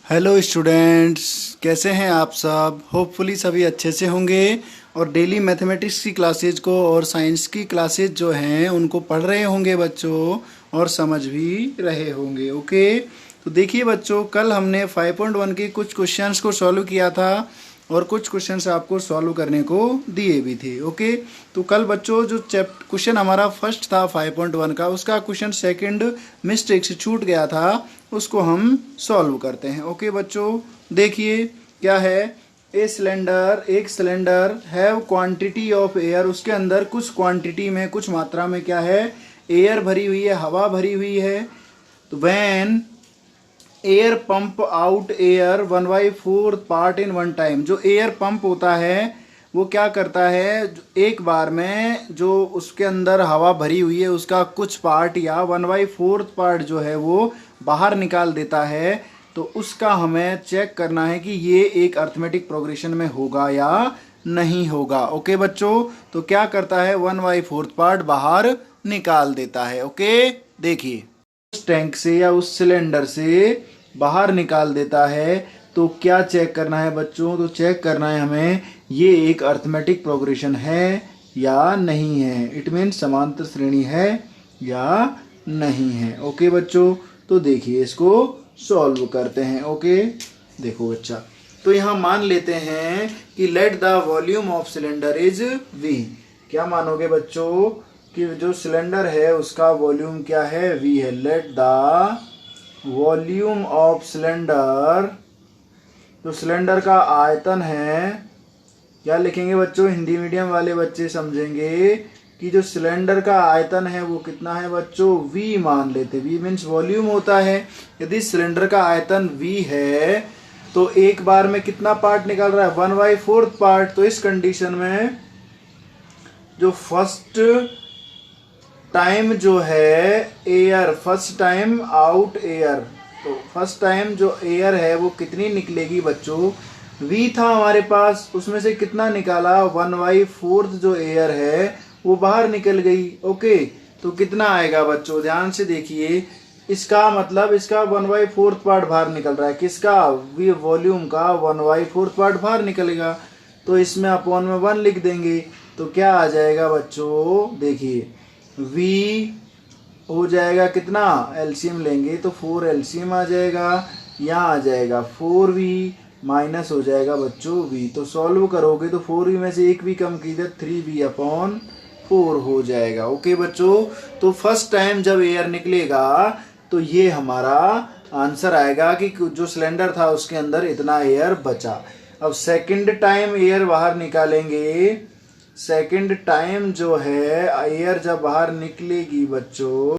Hello students, कैसे हैं आप सब। होपफुली सभी अच्छे से होंगे और डेली मैथमेटिक्स की क्लासेज को और साइंस की क्लासेज जो हैं उनको पढ़ रहे होंगे बच्चों, और समझ भी रहे होंगे। ओके, तो देखिए बच्चों, कल हमने 5.1 के कुछ क्वेश्चंस को सॉल्व किया था और कुछ क्वेश्चंस आपको सॉल्व करने को दिए भी थे। ओके, तो कल बच्चों जो क्वेश्चन हमारा फर्स्ट था 5.1 का, उसका क्वेश्चन सेकंड मिस्टेक से छूट गया था, उसको हम सॉल्व करते हैं। ओके बच्चों, देखिए क्या है। एक cylinder have quantity of air, उसके अंदर कुछ क्वांटिटी में, कुछ मात्रा में क्या है, एयर भरी हुई है, हवा भरी हुई है। तो when air pump out air 1/4 part in one time, जो एयर पंप होता है वो क्या करता है, एक बार में जो उसके अंदर हवा भरी हुई है उसका कुछ पार्ट या 1/4 पार्ट जो है वो बाहर निकाल देता है। तो उसका हमें चेक करना है कि ये एक अर्थमेटिक प्रोग्रेशन में होगा या नहीं होगा। ओके बच्चों, तो क्या करता है, 1/4 पार्ट बाहर निकाल देता है। ओके, देखिए उस टैंक से या उस सिलेंडर से बाहर निकाल देता है। तो क्या चेक करना है बच्चों, तो चेक करना है हमें ये एक अर्थमेटिक प्रोग्रेशन है या नहीं है। इट मीन्स समांतर श्रेणी है या नहीं है। ओके बच्चों, तो देखिए इसको सॉल्व करते हैं। ओके, देखो बच्चा, तो यहाँ मान लेते हैं कि let the volume of cylinder is V. क्या मानोगे बच्चों कि जो सिलेंडर है उसका वॉल्यूम क्या है, वी है। Late the volume of cylinder, तो सिलेंडर का आयतन है, क्या लिखेंगे बच्चों, हिंदी मीडियम वाले बच्चे समझेंगे कि जो सिलेंडर का आयतन है वो कितना है बच्चों, v मान लेते। v मीन्स वॉल्यूम होता है। यदि सिलेंडर का आयतन v है तो एक बार में कितना पार्ट निकल रहा है, 1/4 पार्ट। तो इस कंडीशन में जो फर्स्ट टाइम जो है air, first time out air, तो फर्स्ट टाइम जो एयर है वो कितनी निकलेगी बच्चों, v था हमारे पास, उसमें से कितना निकाला, 1/4 जो एयर है वो बाहर निकल गई। ओके, तो कितना आएगा बच्चों, ध्यान से देखिए, इसका मतलब इसका 1/4 पार्ट बाहर निकल रहा है, किसका, वी वॉल्यूम का 1/4 पार्ट बाहर निकलेगा। तो इसमें अपॉन में 1 लिख देंगे, तो क्या आ जाएगा बच्चों, देखिए v हो जाएगा कितना, एलसीएम लेंगे तो 4 एलसीएम आ जाएगा, यहाँ आ जाएगा 4v माइनस हो जाएगा बच्चों v। तो सॉल्व करोगे तो 4v में से एक भी कम कीजिए, 3v/4 हो जाएगा। ओके बच्चों, तो फर्स्ट टाइम जब एयर निकलेगा तो ये हमारा आंसर आएगा कि जो सिलेंडर था उसके अंदर इतना एयर बचा। अब सेकंड टाइम एयर बाहर निकालेंगे, सेकंड टाइम जो है एयर जब बाहर निकलेगी बच्चों,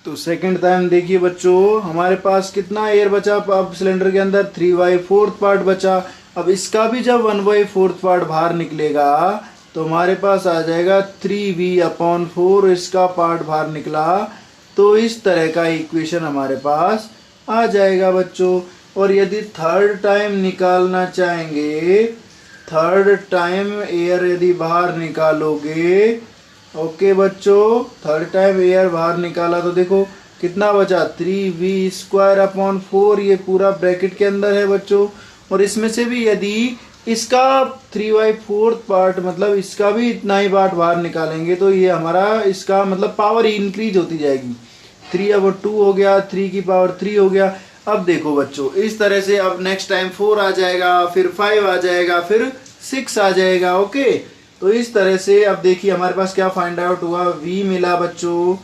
तो सेकंड टाइम देखिए बच्चों हमारे पास कितना एयर बचा, अब सिलेंडर के अंदर 3/4 पार्ट बचा। अब इसका भी जब 1/4 पार्ट बाहर निकलेगा तो हमारे पास आ जाएगा 3v/4, इसका पार्ट बाहर निकला। तो इस तरह का इक्वेशन हमारे पास आ जाएगा बच्चों। और यदि थर्ड टाइम निकालना चाहेंगे, थर्ड टाइम एयर यदि बाहर निकालोगे, ओके बच्चों, थर्ड टाइम एयर बाहर निकाला तो देखो कितना बचा, 3v²/4, ये पूरा ब्रैकेट के अंदर है बच्चों। और इसमें से भी यदि इसका 3/4 पार्ट, मतलब इसका भी इतना ही पार्ट बाहर निकालेंगे तो ये हमारा, इसका मतलब पावर इंक्रीज होती जाएगी, 3/2 हो गया, 3 की पावर 3 हो गया। अब देखो बच्चों इस तरह से, अब नेक्स्ट टाइम 4 आ जाएगा, फिर 5 आ जाएगा, फिर 6 आ जाएगा। ओके, तो इस तरह से अब देखिए हमारे पास क्या फाइंड आउट हुआ, v मिला बच्चों,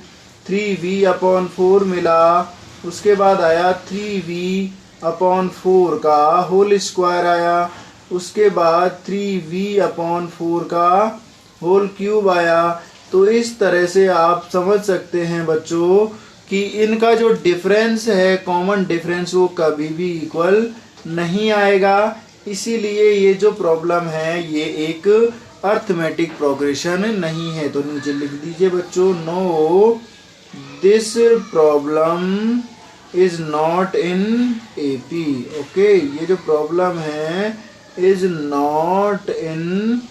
3v/4 मिला, उसके बाद आया 3v/4 का होल स्क्वायर आया, उसके बाद 3v/4 का होल क्यूब आया। तो इस तरह से आप समझ सकते हैं बच्चों कि इनका जो डिफरेंस है, कॉमन डिफरेंस, वो कभी भी इक्वल नहीं आएगा। इसीलिए ये जो प्रॉब्लम है ये एक अर्थमेटिक प्रोग्रेशन नहीं है। तो नीचे लिख दीजिए बच्चों, no this problem is not in AP. Okay, ये जो प्रॉब्लम है इज नॉट इन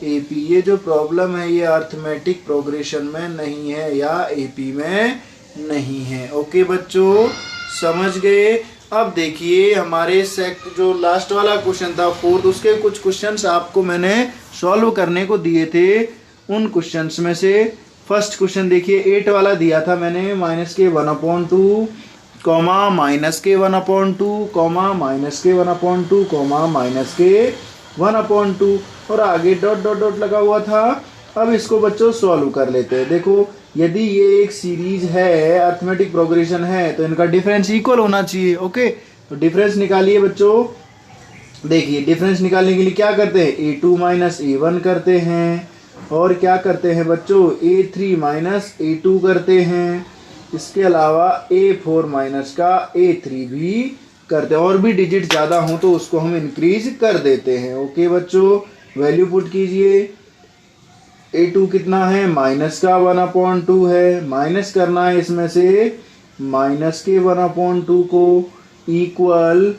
एपी, ये जो प्रॉब्लम है ये अर्थमेटिक प्रोग्रेशन में नहीं है या एपी में नहीं है। ओके बच्चों, समझ गए। अब देखिए हमारे जो लास्ट वाला क्वेश्चन था फोर्थ, उसके कुछ क्वेश्चंस आपको मैंने सॉल्व करने को दिए थे। उन क्वेश्चंस में से फर्स्ट क्वेश्चन देखिए 8 वाला दिया था मैंने, -k1/2 comma -k1/2 comma -k1/2 comma -k1/2 और आगे डॉट डॉट डॉट लगा हुआ था। अब इसको बच्चों सॉल्व कर लेते हैं। देखो यदि ये एक सीरीज है, अर्थमेटिक प्रोग्रेशन है, तो इनका डिफरेंस इक्वल होना चाहिए। ओके, तो डिफरेंस निकालिए बच्चों। देखिए डिफरेंस निकालने के लिए क्या करते हैं, a2 माइनस a1 करते हैं और क्या करते हैं बच्चों, a3 माइनस a2 करते हैं। इसके अलावा a4 माइनस का a3 भी करते हैं, और भी डिजिट ज़्यादा हो तो उसको हम इंक्रीज कर देते हैं। ओके बच्चों, वैल्यू पुट कीजिए। a2 कितना है, -1/2 है, माइनस करना है इसमें से -k1/2 को, इक्वल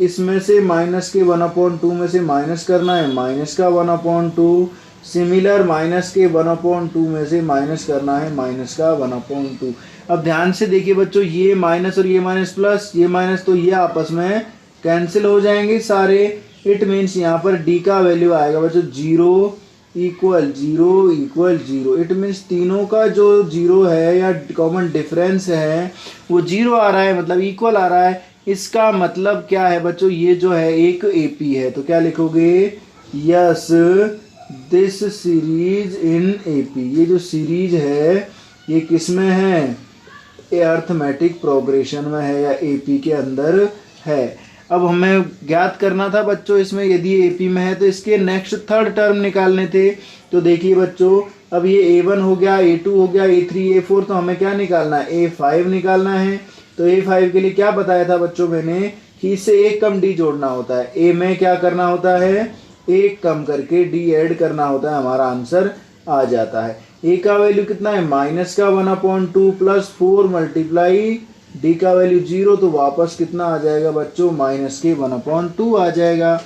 इसमें से -k1/2 में से माइनस करना है -1/2, सिमिलर -k1/2 में से माइनस करना है -1/2। अब ध्यान से देखिए बच्चों, ये माइनस और ये माइनस प्लस, ये माइनस, तो ये आपस में कैंसिल हो जाएंगे सारे। इट मीन्स यहाँ पर d का वैल्यू आएगा बच्चों 0 इक्वल 0 इक्वल 0। इट मीन्स तीनों का जो 0 है या कॉमन डिफरेंस है वो 0 आ रहा है, मतलब इक्वल आ रहा है। इसका मतलब क्या है बच्चों, ये जो है एक AP है, तो क्या लिखोगे, yes this series in AP। ये जो सीरीज है ये किस में है, ये अर्थमेटिक प्रोग्रेशन में है या AP के अंदर है। अब हमें ज्ञात करना था बच्चों इसमें, यदि AP में है तो इसके नेक्स्ट थर्ड टर्म निकालने थे। तो देखिए बच्चों, अब ये A1 हो गया, A2 हो गया, A3 A4, तो हमें क्या निकालना है, A5 निकालना है। तो A5 के लिए क्या बताया था बच्चों मैंने, कि इससे एक कम D जोड़ना होता है। A में क्या करना होता है, एक कम करके D ऐड करना होता है, हमारा आंसर आ जाता है। A का वैल्यू कितना है, -1/2 प्लस 4 मल्टीप्लाई D का वैल्यू 0, तो वापस कितना आ जाएगा बच्चों, -k1/2 आ जाएगा।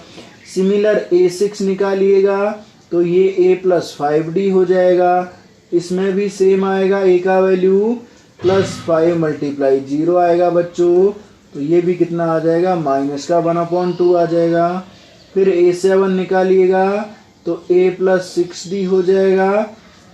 सिमिलर A6 निकालिएगा तो ये A + 5D हो जाएगा। इसमें भी सेम आएगा, A का वैल्यू +5 मल्टीप्लाई 0 आएगा बच्चों, तो ये भी कितना आ जाएगा, -1/2 आ जाएगा। फिर A7 निकालिएगा तो A + 6D हो जाएगा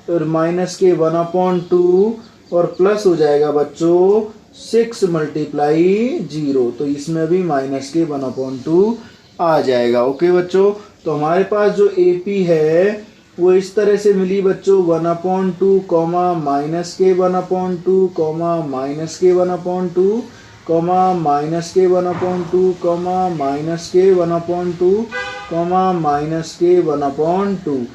और -k1/2 और प्लस हो जाएगा बच्चों 6 मल्टीप्लाई 0, तो इसमें भी -k1/2 आ जाएगा। ओके बच्चों, तो हमारे पास जो AP है वो इस तरह से मिली बच्चों, 1/2 comma -k1/2 comma -k1/2 comma -k1/2 comma -k1/2 comma -k1/2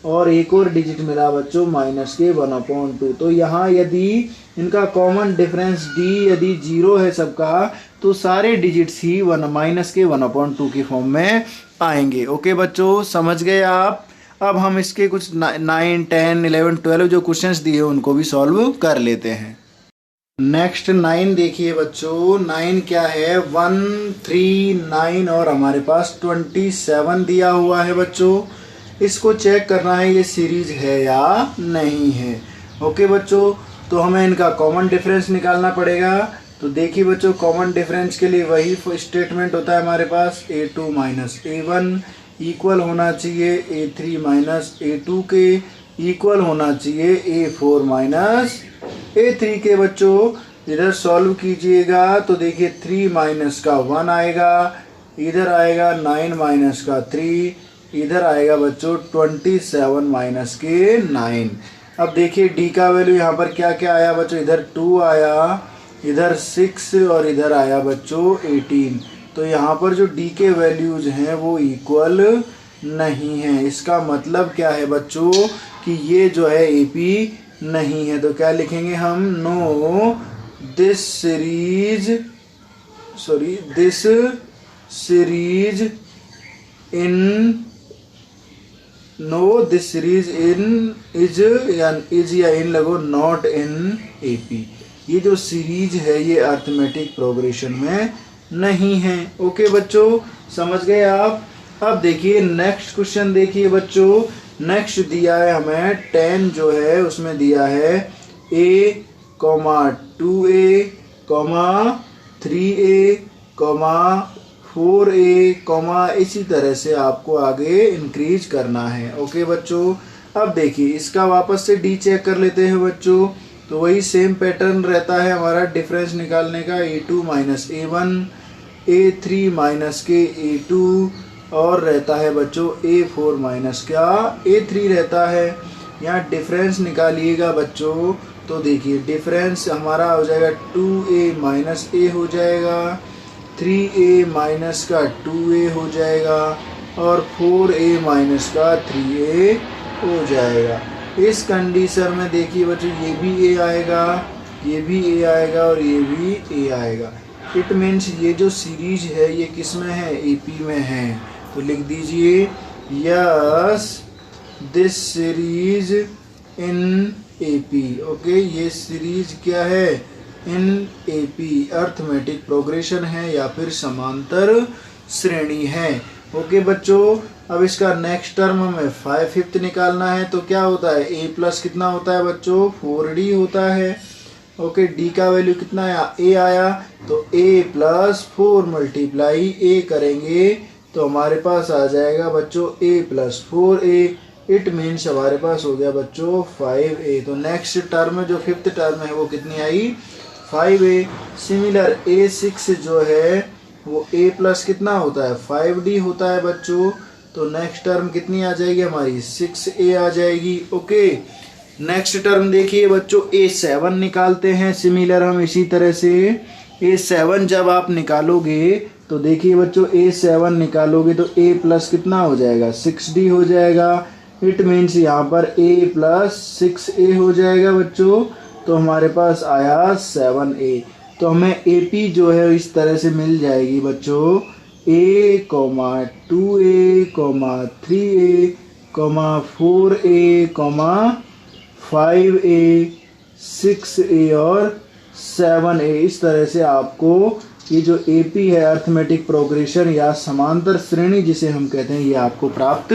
और एक और डिजिट मिला बच्चों -k1/2। तो यहाँ यदि इनका कॉमन डिफरेंस D यदि 0 है सबका, तो सारे डिजिट्स ही -k1/2 की फॉर्म में आएंगे। ओके बच्चों, समझ गए आप। अब हम इसके कुछ 9, 10, 11, 12 जो क्वेश्चंस दिए उनको भी सॉल्व कर लेते हैं। नेक्स्ट 9 देखिए बच्चों, 9 क्या है, 1, 3, 9 और हमारे पास 27 दिया हुआ है बच्चों। इसको चेक करना है ये सीरीज है या नहीं है। ओके बच्चों, तो हमें इनका कॉमन डिफरेंस निकालना पड़ेगा। तो देखिए बच्चों, कॉमन डिफरेंस के लिए वही स्टेटमेंट होता है हमारे पास, A2 माइनस A1 इक्वल होना चाहिए A3 माइनस A2 के, इक्वल होना चाहिए A4 माइनस A3 के। बच्चों इधर सॉल्व कीजिएगा तो देखिए 3 माइनस का 1 आएगा, इधर आएगा 9 माइनस का 3, इधर आएगा बच्चों 27 माइनस के 9। अब देखिए D का वैल्यू यहाँ पर क्या क्या आया बच्चों, इधर 2 आया, इधर 6 और इधर आया बच्चों 18। तो यहाँ पर जो D के वैल्यूज हैं वो इक्वल नहीं है। इसका मतलब क्या है बच्चों कि ये जो है AP नहीं है। तो क्या लिखेंगे हम, no this series in no this series in is या इन लगो, नॉट इन AP। ये जो सीरीज है ये अर्थमेटिक प्रोग्रेशन में नहीं है। ओके बच्चों, समझ गए आप। अब देखिए नेक्स्ट क्वेश्चन देखिए बच्चों, नेक्स्ट दिया है हमें 10 जो है उसमें दिया है A, 2A, 3A, comma 4a comma इसी तरह से आपको आगे इंक्रीज करना है। ओके बच्चों, अब देखिए इसका वापस से डी चेक कर लेते हैं बच्चों। तो वही सेम पैटर्न रहता है हमारा डिफरेंस निकालने का, a2 minus a1, a3 minus के a2 और रहता है बच्चों a4 माइनस क्या a3 रहता है। यहाँ डिफरेंस निकालिएगा बच्चों, तो देखिए डिफरेंस हमारा हो जाएगा 2a माइनस a हो जाएगा, 3a माइनस का 2a हो जाएगा और 4a माइनस का 3a हो जाएगा। इस कंडीशन में देखिए बच्चों ये भी a आएगा, ये भी a आएगा और ये भी a आएगा। इट मीन्स ये जो सीरीज है ये किस में है, AP में है। तो लिख दीजिए yes this series in AP। Okay, ये सीरीज क्या है, इन AP, अर्थमेटिक प्रोग्रेशन है या फिर समांतर श्रेणी है। ओके बच्चों, अब इसका नेक्स्ट टर्म हमें 5/5 निकालना है। तो क्या होता है, a प्लस कितना होता है बच्चों, 4d होता है। ओके, d का वैल्यू कितना आया, a आया, तो a प्लस 4 मल्टीप्लाई a करेंगे तो हमारे पास आ जाएगा बच्चों a plus 4a। It means हमारे पास हो गया बच्चों 5a। तो नेक्स्ट टर्म जो 5th टर्म है वो कितनी आई, 5a। सिमिलर a6 जो है वो a प्लस कितना होता है, 5d होता है बच्चों। तो नेक्स्ट टर्म कितनी आ जाएगी हमारी, 6a आ जाएगी। ओके, नेक्स्ट टर्म देखिए बच्चों a7 निकालते हैं। सिमिलर हम इसी तरह से a7 जब आप निकालोगे तो देखिए बच्चों a7 निकालोगे तो a प्लस कितना हो जाएगा, 6d हो जाएगा। इट मीन्स यहाँ पर a प्लस 6a हो जाएगा बच्चों। तो हमारे पास आया 7a। तो हमें AP जो है इस तरह से मिल जाएगी बच्चों, a, 2a, 3a, 4a, 5a, 6a और 7a। इस तरह से आपको ये जो AP है अर्थमेटिक प्रोग्रेशन या समांतर श्रेणी जिसे हम कहते हैं, ये आपको प्राप्त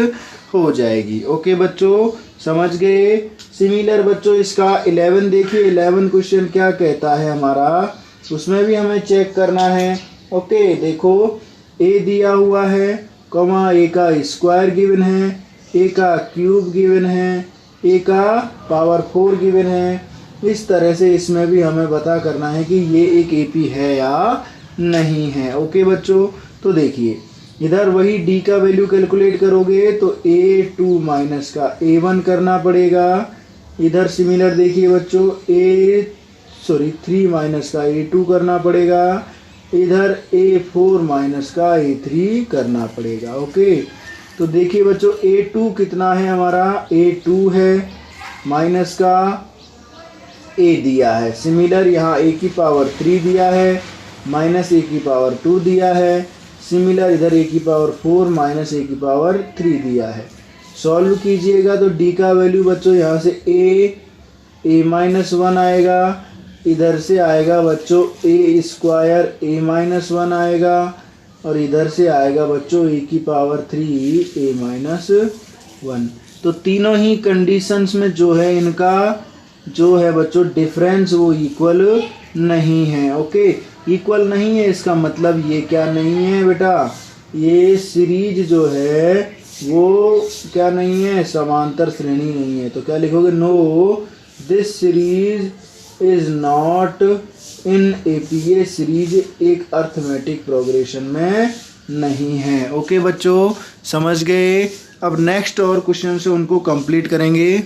हो जाएगी। ओके बच्चों, समझ गए। सिमिलर बच्चों इसका 11 देखिए, 11 क्वेश्चन क्या कहता है हमारा, उसमें भी हमें चेक करना है। ओके, देखो a दिया हुआ है, कॉमा a का स्क्वायर गिवन है, a का क्यूब गिवन है, a का पावर 4 गिवन है। इस तरह से इसमें भी हमें पता करना है कि ये एक AP है या नहीं है। ओके बच्चों, तो देखिए इधर वही d का वैल्यू कैलकुलेट करोगे तो a2 माइनस का a1 करना पड़ेगा। इधर सिमिलर देखिए बच्चों 3 माइनस का a2 करना पड़ेगा। इधर a4 माइनस का a3 करना पड़ेगा। ओके, तो देखिए बच्चों a2 कितना है हमारा, a2 है, माइनस का a दिया है। सिमिलर यहाँ a की पावर 3 दिया है, माइनस a की पावर 2 दिया है। सिमिलर इधर a की पावर 4 माइनस a की पावर 3 दिया है। सॉल्व कीजिएगा तो d का वैल्यू बच्चों यहाँ से a माइनस 1 आएगा, इधर से आएगा बच्चों a स्क्वायर a माइनस 1 आएगा और इधर से आएगा बच्चों a की पावर 3 a माइनस 1। तो तीनों ही कंडीशंस में जो है इनका जो है बच्चों डिफरेंस वो इक्वल नहीं है। ओके, इक्वल नहीं है इसका मतलब ये क्या नहीं है बेटा, ये सीरीज जो है वो क्या नहीं है, समांतर श्रेणी नहीं है। तो क्या लिखोगे, no this series is not in AP। ये सीरीज एक अर्थमेटिक प्रोग्रेशन में नहीं है। ओके बच्चों, समझ गए। अब नेक्स्ट और क्वेश्चन से उनको कंप्लीट करेंगे।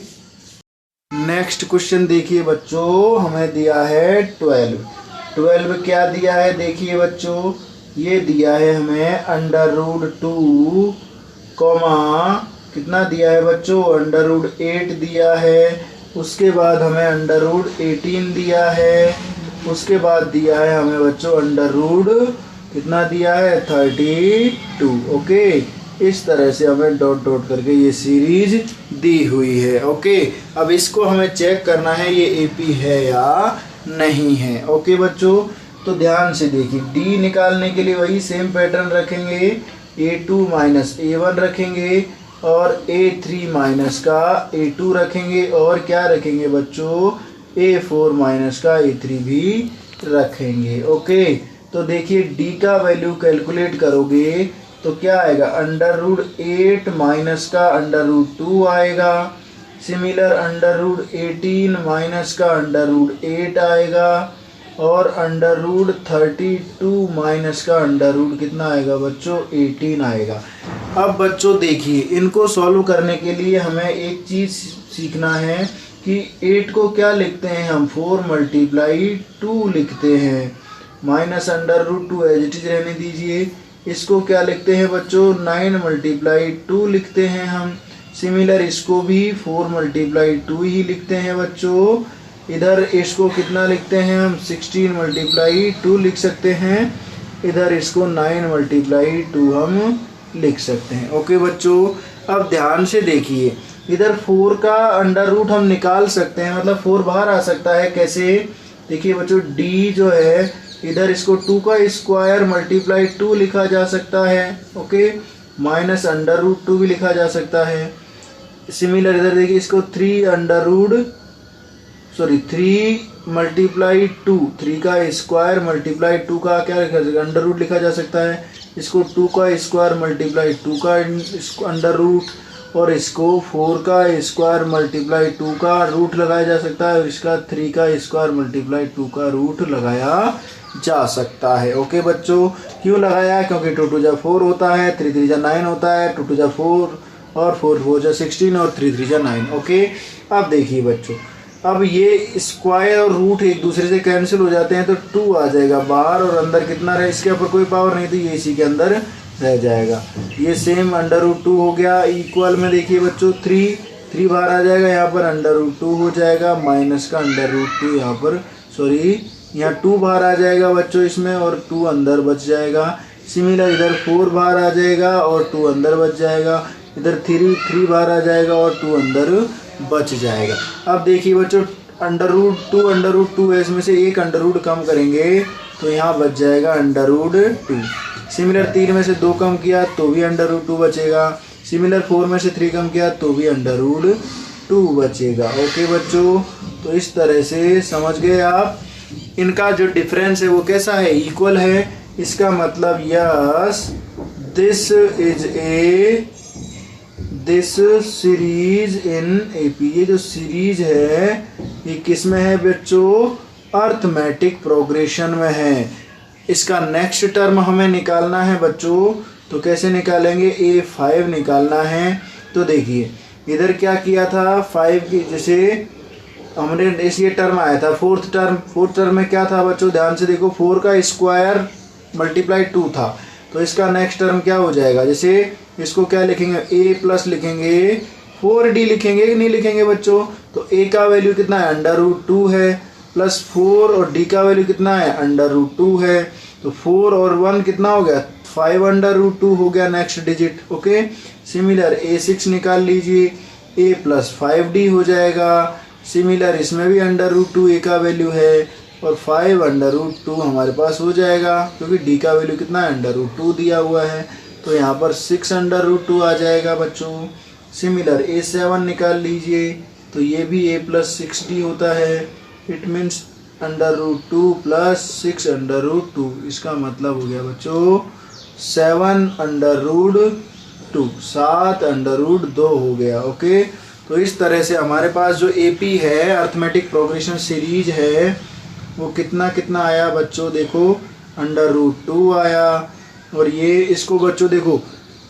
नेक्स्ट क्वेश्चन देखिए बच्चों, हमें दिया है 12 क्या दिया है देखिए बच्चों, ये दिया है हमें √2 कॉमा कितना दिया है बच्चों, √8 दिया है। उसके बाद हमें √18 दिया है। उसके बाद दिया है हमें बच्चों कितना दिया है, 32। ओके, इस तरह से हमें डॉट डॉट करके ये सीरीज दी हुई है। ओके, अब इसको हमें चेक करना है ये AP है या नहीं है। ओके बच्चों, तो ध्यान से देखिए, D निकालने के लिए वही सेम पैटर्न रखेंगे, a2 माइनस a1 रखेंगे और a3 माइनस का a2 रखेंगे और क्या रखेंगे बच्चों, a4 माइनस का a3 भी रखेंगे। ओके, तो देखिए डी का वैल्यू कैलकुलेट करोगे तो क्या आएगा, √8 माइनस का √2 आएगा। सिमिलर √18 माइनस का √8 आएगा। और √32 माइनस का कितना आएगा बच्चों, 18 आएगा। अब बच्चों देखिए इनको सॉल्व करने के लिए हमें एक चीज़ सीखना है कि 8 को क्या लिखते हैं हम, 4 × 2 लिखते हैं। माइनस √2 एज इट इज रहने दीजिए। इसको क्या लिखते हैं बच्चों, 9 × 2 लिखते हैं हम। सिमिलर इसको भी 4 × 2 ही लिखते हैं बच्चों। इधर इसको कितना लिखते हैं हम, 16 × 2 लिख सकते हैं। इधर इसको 9 × 2 हम लिख सकते हैं। ओके बच्चों, अब ध्यान से देखिए, इधर 4 का √ हम निकाल सकते हैं, मतलब 4 बाहर आ सकता है। कैसे, देखिए बच्चों डी जो है इधर इसको 2 का स्क्वायर × 2 लिखा जा सकता है। ओके, माइनस √2 भी लिखा जा सकता है। सिमिलर इधर देखिए इसको 3 × 2, 3 का स्क्वायर × 2 का क्या √ लिखा जा सकता है। इसको 2 का स्क्वायर × 2 का √ और इसको 4 का स्क्वायर × 2 का रूट लगाया जा सकता है। और इसका 3 का स्क्वायर × 2 का रूट लगाया जा सकता है। ओके बच्चों, क्यों लगाया, क्योंकि 2 × 4 होता है, 3 × 9 होता है, 2 × 4 और 4 × 16 और 3 × 9। ओके, अब देखिए बच्चों, अब ये स्क्वायर और रूट एक दूसरे से कैंसिल हो जाते हैं तो 2 आ जाएगा बाहर, और अंदर कितना रहे, इसके ऊपर कोई पावर नहीं थी, ये इसी के अंदर रह जाएगा। ये सेम √2 हो गया। इक्वल में देखिए बच्चों 3 बाहर आ जाएगा, यहाँ पर √2 हो जाएगा, माइनस का √2 यहाँ पर, सॉरी यहाँ 2 बाहर आ जाएगा बच्चों इसमें, और 2 अंदर बच जाएगा। सिमिलर इधर 4 बाहर आ जाएगा और 2 अंदर बच जाएगा। इधर 3 बाहर आ जाएगा और 2 अंदर बच जाएगा। अब देखिए बच्चों √2 है, इसमें से एक √ कम करेंगे तो यहाँ बच जाएगा √2। सिमिलर 3 में से 2 कम किया तो भी √2 बचेगा। सिमिलर 4 में से 3 कम किया तो भी √2 बचेगा। ओके बच्चों, तो इस तरह से समझ गए आप। इनका जो डिफरेंस है वो कैसा है, इक्वल है। इसका मतलब yes this series in AP, ये जो सीरीज है ये किस में है बच्चों, अर्थमेटिक प्रोग्रेशन में है। इसका नेक्स्ट टर्म हमें निकालना है बच्चों, तो कैसे निकालेंगे, A5 निकालना है। तो देखिए इधर क्या किया था, 5 की जैसे हमने ये टर्म आया था, फोर्थ टर्म में क्या था बच्चों, ध्यान से देखो, 4 का स्क्वायर × 2 था। तो इसका नेक्स्ट टर्म क्या हो जाएगा, जैसे इसको क्या लिखेंगे, A+ लिखेंगे, 4D लिखेंगे कि नहीं लिखेंगे बच्चों। तो A का वैल्यू कितना है, √2 है, प्लस 4 और D का वैल्यू कितना है, √2 है। तो 4 और 1 कितना हो गया, 5 √2 हो गया next digit. Okay, similar A6 निकाल लीजिए, A + 5D हो जाएगा। सिमिलर इसमें भी √2 A का वैल्यू है और 5 √2 हमारे पास हो जाएगा, क्योंकि D का वैल्यू कितना है, √2 दिया हुआ है। तो यहाँ पर 6 √2 आ जाएगा बच्चों। सिमिलर A7 निकाल लीजिए, तो ये भी A + 6D होता है। इट मीन्स √2 + 6 √2, इसका मतलब हो गया बच्चों 7 √2, 7 √2 हो गया। ओके, तो इस तरह से हमारे पास जो AP है, अर्थमेटिक प्रोग्रेशन सीरीज है, वो कितना कितना आया बच्चों, देखो √2 आया। और ये इसको बच्चों देखो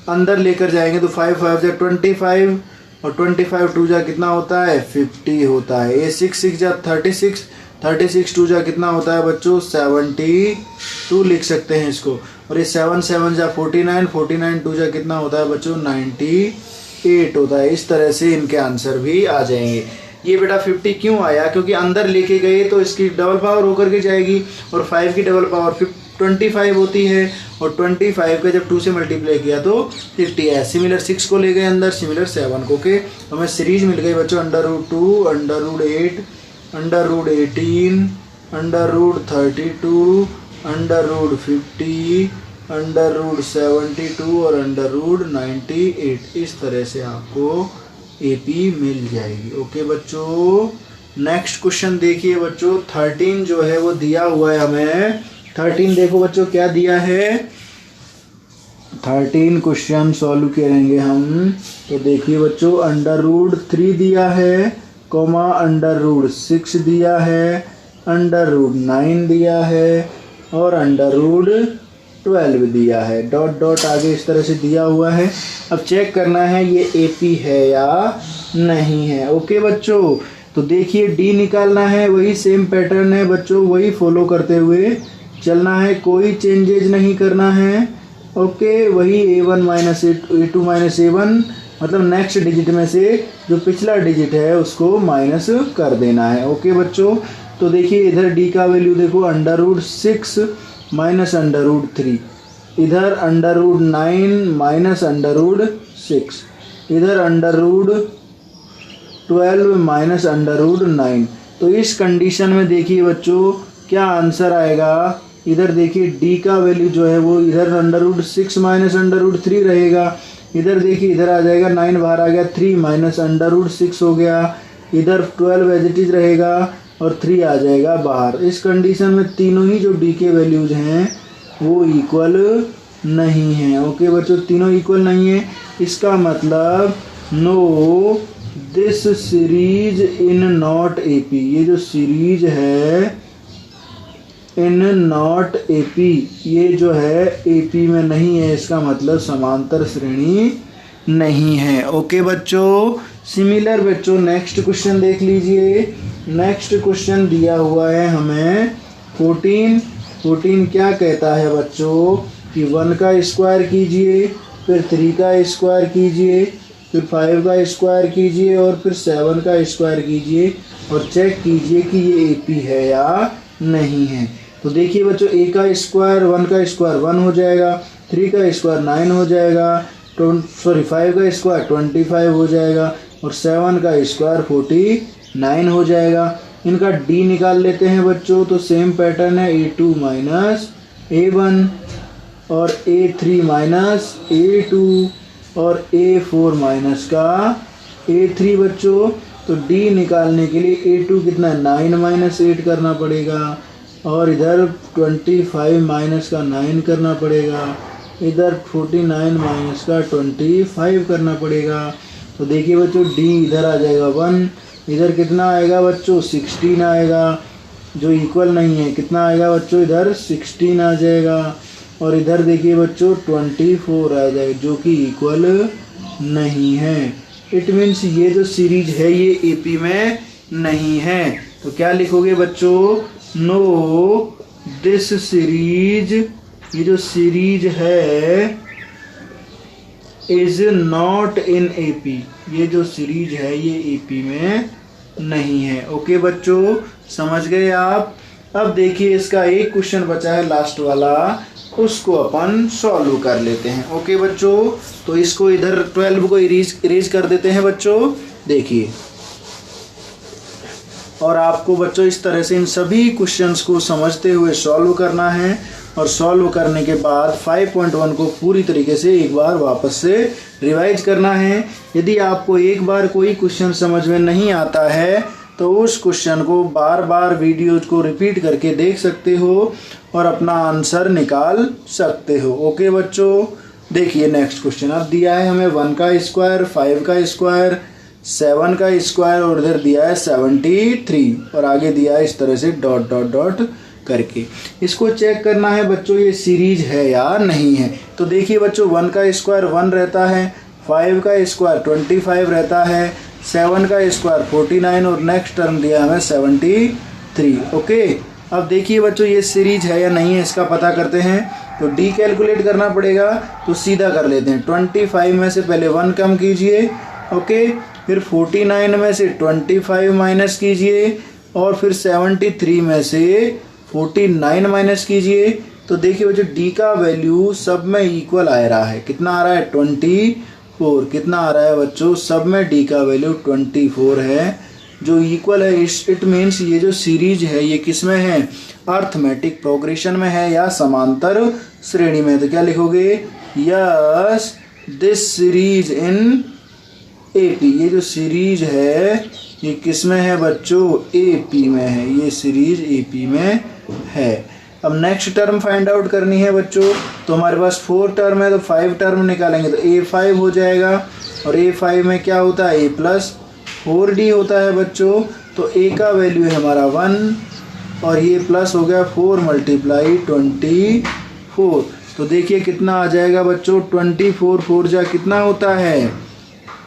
अंदर लेकर जाएंगे तो 5 5 जा 25 और 25 2 जा कितना होता है, 50 होता है। ये 6 6 जा 36, 36 2 जा कितना होता है बच्चों, 72 लिख सकते हैं इसको। और ये 7 7 जा 49, 49 2 जा कितना होता है बच्चों, 98 होता है। इस तरह से इनके आंसर भी आ जाएंगे। ये बेटा 50 क्यों आया, क्योंकि अंदर लेके गए तो इसकी डबल पावर होकर के जाएगी, और 5 की डबल पावर 25 होती है, और 25 का जब 2 से मल्टीप्लाई किया तो 50 है। सिमिलर 6 को ले गए अंदर, सिमिलर 7 को। के हमें सीरीज मिल गई बच्चों, √2, √8, √18, √32, √50, √72 और √98। इस तरह से आपको AP मिल जाएगी। ओके बच्चों, नेक्स्ट क्वेश्चन देखिए बच्चों, 13 जो है वो दिया हुआ है हमें 13 देखो बच्चों क्या दिया है। 13 क्वेश्चन सॉल्व करेंगे हम। तो देखिए बच्चों, √3 दिया है, कॉमा √6 दिया है, √9 दिया है और √12 दिया है। डॉट डॉट आगे इस तरह से दिया हुआ है। अब चेक करना है ये एपी है या नहीं है। ओके बच्चों, तो देखिए डी निकालना है, वही सेम पैटर्न है बच्चों, वही फॉलो करते हुए चलना है, कोई चेंजेज नहीं करना है। ओके, वही a1 a2 a1 मतलब नेक्स्ट डिजिट में से जो पिछला डिजिट है उसको माइनस कर देना है। ओके बच्चों, तो देखिए इधर डी का वैल्यू देखो √6 माइनस √3, इधर √9 माइनस √6, इधर √12 माइनस √9। तो इस कंडीशन में देखिए बच्चों क्या आंसर आएगा। इधर देखिए डी का वैल्यू जो है वो इधर √6 माइनस √3 रहेगा। इधर देखिए इधर आ जाएगा 9 बाहर आ गया, 3 माइनस √6 हो गया। इधर 12 एज इट इज रहेगा और 3 आ जाएगा बाहर। इस कंडीशन में तीनों ही जो डी के वैल्यूज हैं वो इक्वल नहीं है। ओके बच्चों, तीनों इक्वल नहीं है, इसका मतलब no this series in not AP. ये जो सीरीज है इन नॉट एपी, ये जो है एपी में नहीं है, इसका मतलब समांतर श्रेणी नहीं है। ओके बच्चों, सिमिलर बच्चों नेक्स्ट क्वेश्चन देख लीजिए। नेक्स्ट क्वेश्चन दिया हुआ है हमें 14 क्या कहता है बच्चों कि 1 का स्क्वायर कीजिए, फिर 3 का स्क्वायर कीजिए, फिर 5 का स्क्वायर कीजिए और फिर 7 का स्क्वायर कीजिए और चेक कीजिए कि ये एपी है या नहीं है। तो देखिए बच्चों, a का स्क्वायर 1 का स्क्वायर 1 हो जाएगा, 3 का स्क्वायर 9 हो जाएगा, 5 का स्क्वायर 25 हो जाएगा और 7 का स्क्वायर 49 हो जाएगा। इनका d निकाल लेते हैं बच्चों। तो सेम पैटर्न है, a2 माइनस a1 और a3 माइनस a2 और a4 माइनस का a3 बच्चों। तो d निकालने के लिए a2 कितना है 9 माइनस 8 करना पड़ेगा और इधर 25 माइनस का 9 करना पड़ेगा, इधर 49 माइनस का 25 करना पड़ेगा। तो देखिए बच्चों d इधर आ जाएगा 1, इधर कितना आएगा बच्चों 16 आएगा, जो इक्वल नहीं है। कितना आएगा बच्चों इधर 16 आ जाएगा और इधर देखिए बच्चों 24 आ जाएगा, जो कि इक्वल नहीं है। इट मीन्स ये जो सीरीज है ये एपी में नहीं है। तो क्या लिखोगे बच्चों, नो दिस सीरीज, ये जो सीरीज है इज नॉट इन एपी, ये जो सीरीज है ये एपी में नहीं है। ओके बच्चों, समझ गए आप। अब देखिए इसका एक क्वेश्चन बचा है लास्ट वाला, उसको अपन सॉल्व कर लेते हैं। ओके बच्चों, तो इसको इधर 12 को इरेज कर देते हैं बच्चों। देखिए, और आपको बच्चों इस तरह से इन सभी क्वेश्चंस को समझते हुए सॉल्व करना है और सॉल्व करने के बाद 5.1 को पूरी तरीके से एक बार वापस से रिवाइज करना है। यदि आपको एक बार कोई क्वेश्चन समझ में नहीं आता है तो उस क्वेश्चन को बार बार वीडियोज को रिपीट करके देख सकते हो और अपना आंसर निकाल सकते हो। ओके बच्चों, देखिए नेक्स्ट क्वेश्चन अब दिया है हमें 1 का स्क्वायर, 5 का स्क्वायर, 7 का स्क्वायर और इधर दिया है 73 और आगे दिया है इस तरह से डॉट डॉट डॉट करके। इसको चेक करना है बच्चों ये सीरीज है या नहीं है। तो देखिए बच्चों 1 का स्क्वायर 1 रहता है, 5 का स्क्वायर 25 रहता है, 7 का स्क्वायर 49 और नेक्स्ट टर्म दिया हमें 73। ओके, अब देखिए बच्चों ये सीरीज है या नहीं है इसका पता करते हैं। तो डी कैलकुलेट करना पड़ेगा, तो सीधा कर लेते हैं। 25 में से पहले 1 कम कीजिए, ओके, फिर 49 में से 25 माइनस कीजिए और फिर 73 में से 49 माइनस कीजिए। तो देखिए बच्चों डी का वैल्यू सब में इक्वल आ रहा है। कितना आ रहा है 24। कितना आ रहा है बच्चों, सब में डी का वैल्यू 24 है जो इक्वल है। इट मीन्स ये जो सीरीज है ये किस में है, अर्थमेटिक प्रोग्रेशन में है या समांतर श्रेणी में। तो क्या लिखोगे, yes this series in AP, ये जो सीरीज है ये किस में है बच्चों, एपी में है। ये सीरीज एपी में है। अब नेक्स्ट टर्म फाइंड आउट करनी है बच्चों, तो हमारे पास 4 टर्म है तो 5 टर्म निकालेंगे तो A5 हो जाएगा। और A5 में क्या होता है, A+4D होता है बच्चों। तो A का वैल्यू है हमारा 1 और ये प्लस हो गया 4 × 24। तो देखिए कितना आ जाएगा बच्चों, 24 4 जा कितना होता है,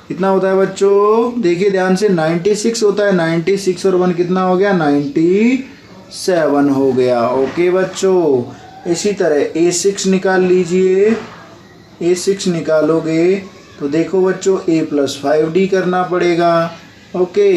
कितना होता है बच्चों, देखिए ध्यान से 96 होता है। 96 और 1 कितना हो गया, 97 हो गया। ओके बच्चों, इसी तरह A6 निकाल लीजिए। A6 निकालोगे तो देखो बच्चों A+5D करना पड़ेगा। ओके,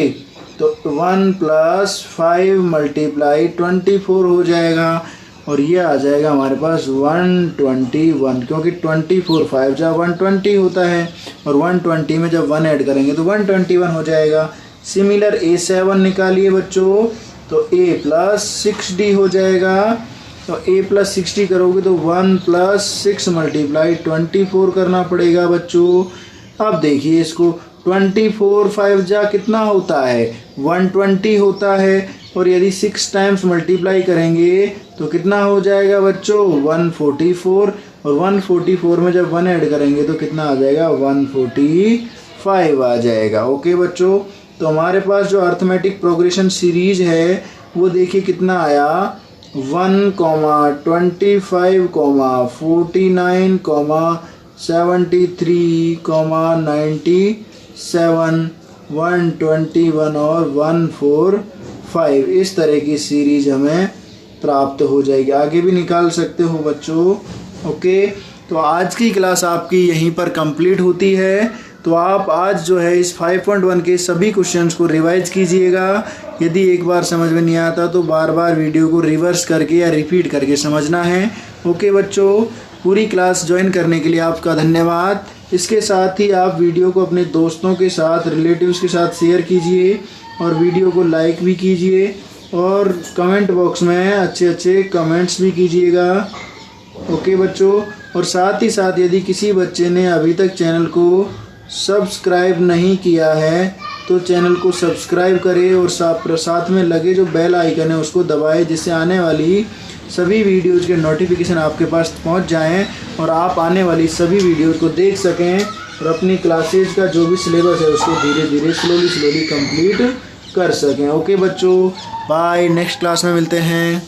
तो 1 + 5 × 24 हो जाएगा और ये आ जाएगा हमारे पास 121, क्योंकि 24 5 जा 120 होता है और 120 में जब 1 ऐड करेंगे तो 121 हो जाएगा। सिमिलर A7 निकालिए बच्चों, तो A+6D हो जाएगा। तो A+6D करोगे तो 1 + 6 × 24 करना पड़ेगा बच्चों। अब देखिए इसको, 24 5 जा कितना होता है, 120 होता है और यदि 6 टाइम्स मल्टीप्लाई करेंगे तो कितना हो जाएगा बच्चों, 144 और 144 में जब 1 ऐड करेंगे तो कितना आ जाएगा, 145 आ जाएगा। ओके बच्चों, तो हमारे पास जो अर्थमेटिक प्रोग्रेशन सीरीज है वो देखिए कितना आया, 1, 25, 49, 73, 97, 121 और 145, इस तरह की सीरीज हमें प्राप्त हो जाएगी। आगे भी निकाल सकते हो बच्चों। ओके, तो आज की क्लास आपकी यहीं पर कंप्लीट होती है। तो आप आज जो है इस 5.1 के सभी क्वेश्चंस को रिवाइज कीजिएगा। यदि एक बार समझ में नहीं आता तो बार बार वीडियो को रिवर्स करके या रिपीट करके समझना है। ओके बच्चों, पूरी क्लास ज्वाइन करने के लिए आपका धन्यवाद। इसके साथ ही आप वीडियो को अपने दोस्तों के साथ, रिलेटिव्स के साथ शेयर कीजिए और वीडियो को लाइक भी कीजिए और कमेंट बॉक्स में अच्छे अच्छे कमेंट्स भी कीजिएगा। ओके बच्चों, और साथ ही साथ यदि किसी बच्चे ने अभी तक चैनल को सब्सक्राइब नहीं किया है तो चैनल को सब्सक्राइब करें और साथ में लगे जो बेल आइकन है उसको दबाएं, जिससे आने वाली सभी वीडियोज़ के नोटिफिकेशन आपके पास पहुंच जाएं और आप आने वाली सभी वीडियोज़ को देख सकें और अपनी क्लासेज का जो भी सिलेबस है उसको धीरे धीरे स्लोली कंप्लीट कर सकें। ओके बच्चों, बाय, नेक्स्ट क्लास में मिलते हैं।